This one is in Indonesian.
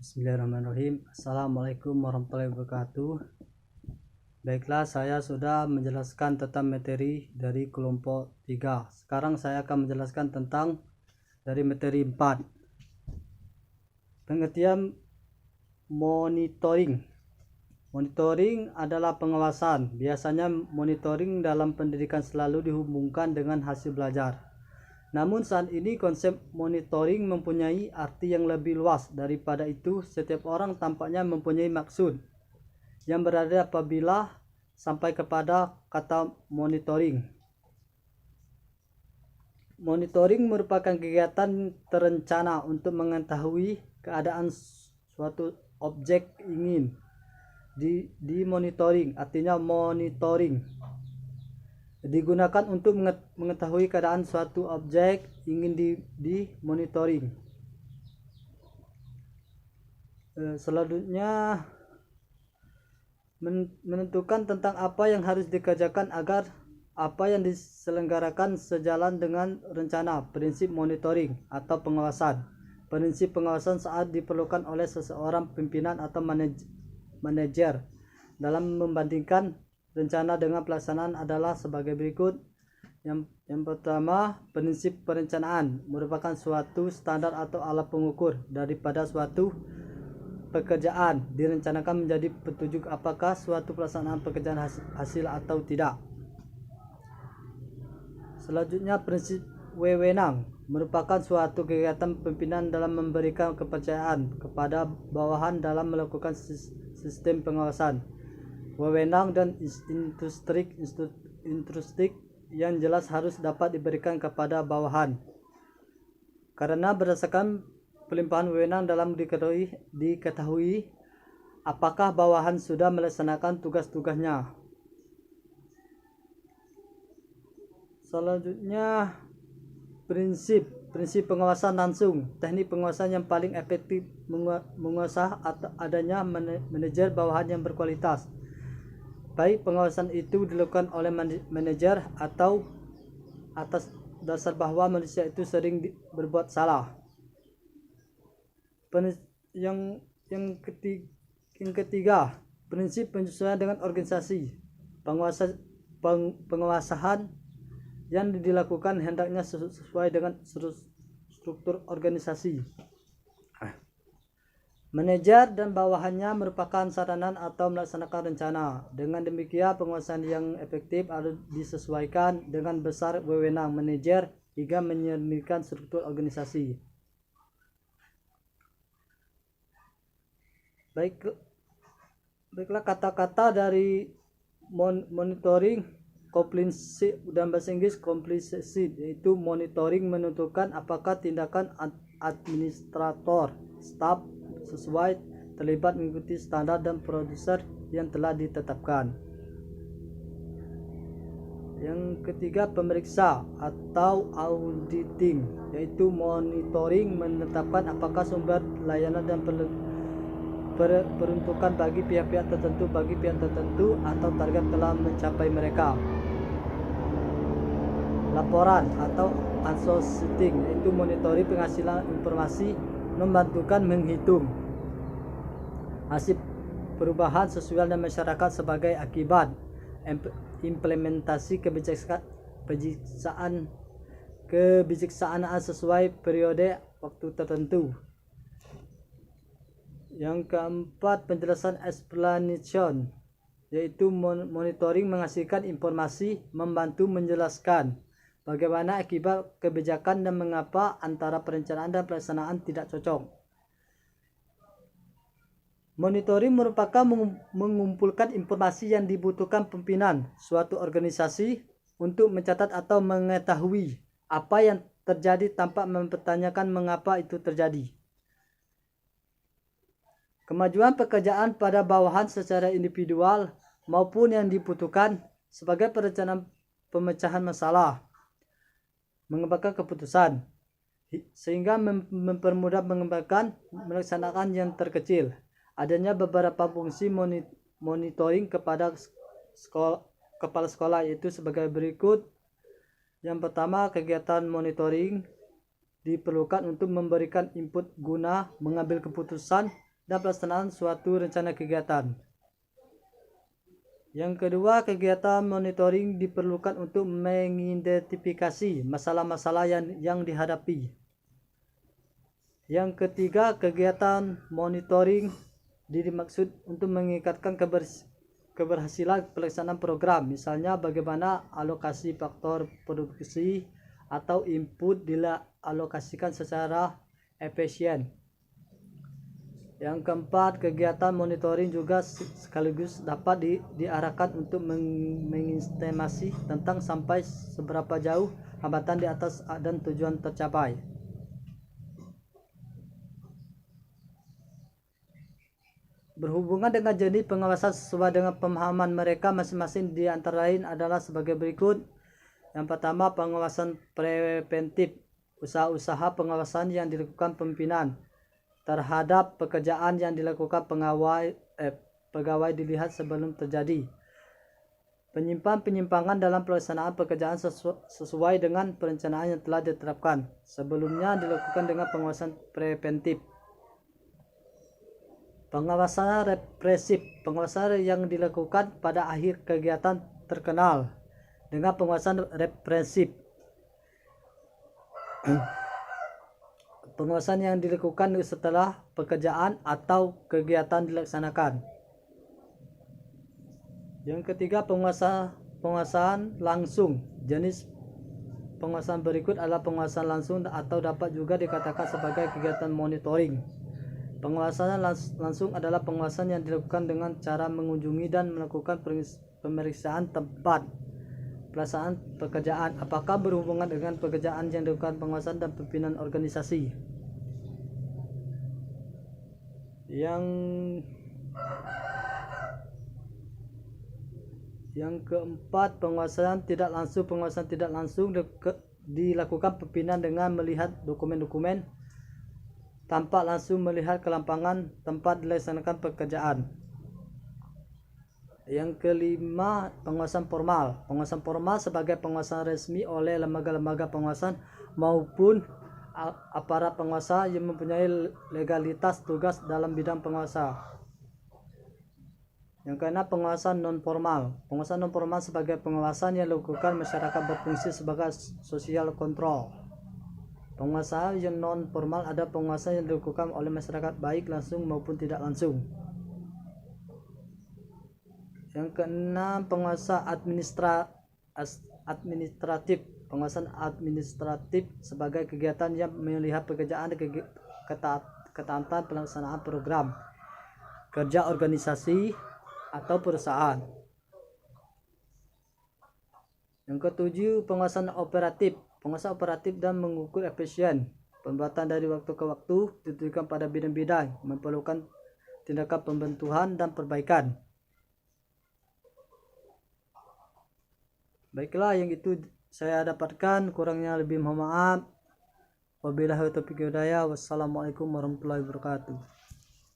Bismillahirrahmanirrahim. Assalamualaikum warahmatullahi wabarakatuh. Baiklah, saya sudah menjelaskan tentang materi dari kelompok 3. Sekarang saya akan menjelaskan tentang dari materi 4. Pengertian monitoring. Monitoring adalah pengawasan. Biasanya monitoring dalam pendidikan selalu dihubungkan dengan hasil belajar. Namun saat ini konsep monitoring mempunyai arti yang lebih luas. Daripada itu, setiap orang tampaknya mempunyai maksud yang berbeda apabila sampai kepada kata monitoring. Monitoring merupakan kegiatan terencana untuk mengetahui keadaan suatu objek ingin dimonitoring. Artinya monitoring digunakan untuk mengetahui keadaan suatu objek ingin dimonitoring. Selanjutnya menentukan tentang apa yang harus dikerjakan agar apa yang diselenggarakan sejalan dengan rencana. Prinsip monitoring atau pengawasan. Prinsip pengawasan saat diperlukan oleh seseorang pimpinan atau manajer dalam membandingkan rencana dengan pelaksanaan adalah sebagai berikut. Yang pertama, prinsip perencanaan merupakan suatu standar atau alat pengukur daripada suatu pekerjaan direncanakan menjadi petunjuk apakah suatu pelaksanaan pekerjaan hasil atau tidak. Selanjutnya, prinsip wewenang merupakan suatu kegiatan pimpinan dalam memberikan kepercayaan kepada bawahan dalam melakukan sistem pengawasan. Wewenang dan intrusik yang jelas harus dapat diberikan kepada bawahan. Karena berdasarkan pelimpahan wewenang dalam diketahui apakah bawahan sudah melaksanakan tugas-tugasnya. Selanjutnya, prinsip pengawasan langsung. Teknik pengawasan yang paling efektif menguasai adanya manajer bawahan yang berkualitas. Baik pengawasan itu dilakukan oleh manajer atau atas dasar bahwa manusia itu sering berbuat salah. Yang ketiga, prinsip penyesuaian dengan organisasi. Penguasaan yang dilakukan hendaknya sesuai dengan struktur organisasi. Manajer dan bawahannya merupakan saranan atau melaksanakan rencana. Dengan demikian, penguasaan yang efektif harus disesuaikan dengan besar wewenang manajer hingga menyermikan struktur organisasi. Baiklah, kata-kata dari monitoring, compliance dan bahasa Inggris compliance, yaitu monitoring menentukan apakah tindakan administrator, staf sesuai terlibat mengikuti standar dan prosedur yang telah ditetapkan. Yang ketiga, pemeriksa atau auditing, yaitu monitoring menetapkan apakah sumber layanan dan peruntukan bagi pihak-pihak tertentu atau target telah mencapai mereka. Laporan atau associating, yaitu monitoring penghasilan informasi membantukan menghitung hasil perubahan sosial dan masyarakat sebagai akibat implementasi kebijaksanaan sesuai periode waktu tertentu. Yang keempat, penjelasan explanation, yaitu monitoring menghasilkan informasi membantu menjelaskan bagaimana akibat kebijakan dan mengapa antara perencanaan dan pelaksanaan tidak cocok. Monitoring merupakan mengumpulkan informasi yang dibutuhkan pimpinan suatu organisasi untuk mencatat atau mengetahui apa yang terjadi tanpa mempertanyakan mengapa itu terjadi. Kemajuan pekerjaan pada bawahan secara individual maupun yang dibutuhkan sebagai perencanaan pemecahan masalah, mengembangkan keputusan, sehingga mempermudah mengembangkan melaksanakan yang terkecil. Adanya beberapa fungsi monitoring kepada kepala sekolah, yaitu sebagai berikut. Yang pertama, kegiatan monitoring diperlukan untuk memberikan input guna mengambil keputusan dan pelaksanaan suatu rencana kegiatan. Yang kedua, kegiatan monitoring diperlukan untuk mengidentifikasi masalah-masalah yang dihadapi. Yang ketiga, kegiatan monitoring dimaksud untuk meningkatkan keberhasilan pelaksanaan program, misalnya bagaimana alokasi faktor produksi atau input dialokasikan secara efisien. Yang keempat, kegiatan monitoring juga sekaligus dapat diarahkan untuk mengestimasi tentang sampai seberapa jauh hambatan di atas dan tujuan tercapai. Berhubungan dengan jenis pengawasan sesuai dengan pemahaman mereka masing-masing, di antara lain adalah sebagai berikut. Yang pertama, pengawasan preventif, usaha-usaha pengawasan yang dilakukan pimpinan terhadap pekerjaan yang dilakukan pegawai dilihat sebelum terjadi penyimpangan dalam pelaksanaan pekerjaan sesuai dengan perencanaan yang telah ditetapkan sebelumnya, dilakukan dengan pengawasan preventif. Pengawasan represif, pengawasan yang dilakukan pada akhir kegiatan terkenal dengan pengawasan represif. Pengawasan yang dilakukan setelah pekerjaan atau kegiatan dilaksanakan. Yang ketiga, penguasaan langsung. Jenis penguasaan berikut adalah penguasaan langsung atau dapat juga dikatakan sebagai kegiatan monitoring. Penguasaan langsung adalah penguasaan yang dilakukan dengan cara mengunjungi dan melakukan pemeriksaan tempat pelaksanaan pekerjaan, apakah berhubungan dengan pekerjaan yang dilakukan penguasaan dan pimpinan organisasi. Yang keempat, penguasaan tidak langsung. Penguasaan tidak langsung dilakukan pimpinan dengan melihat dokumen-dokumen tanpa langsung melihat ke lapangan tempat dilaksanakan pekerjaan. Yang kelima, penguasaan formal. Penguasaan formal sebagai penguasaan resmi oleh lembaga-lembaga penguasaan maupun aparat penguasa yang mempunyai legalitas tugas dalam bidang penguasa. Yang keenam, penguasaan non formal. Penguasaan non formal sebagai pengawasan yang dilakukan masyarakat berfungsi sebagai social control. Penguasaan yang non formal ada penguasaan yang dilakukan oleh masyarakat baik langsung maupun tidak langsung. Yang keenam, penguasaan administratif. Penguasaan administratif sebagai kegiatan yang melihat pekerjaan ketaatan pelaksanaan program kerja organisasi atau perusahaan. Yang ketujuh, penguasaan operatif. Penguasaan operatif dan mengukur efisien pembuatan dari waktu ke waktu ditujukan pada bidang-bidang memerlukan tindakan pembentuhan dan perbaikan. Baiklah, yang itu saya dapatkan, kurangnya lebih mohon maaf. Wabillahi taufiq wal hidayah. Wassalamualaikum warahmatullahi wabarakatuh.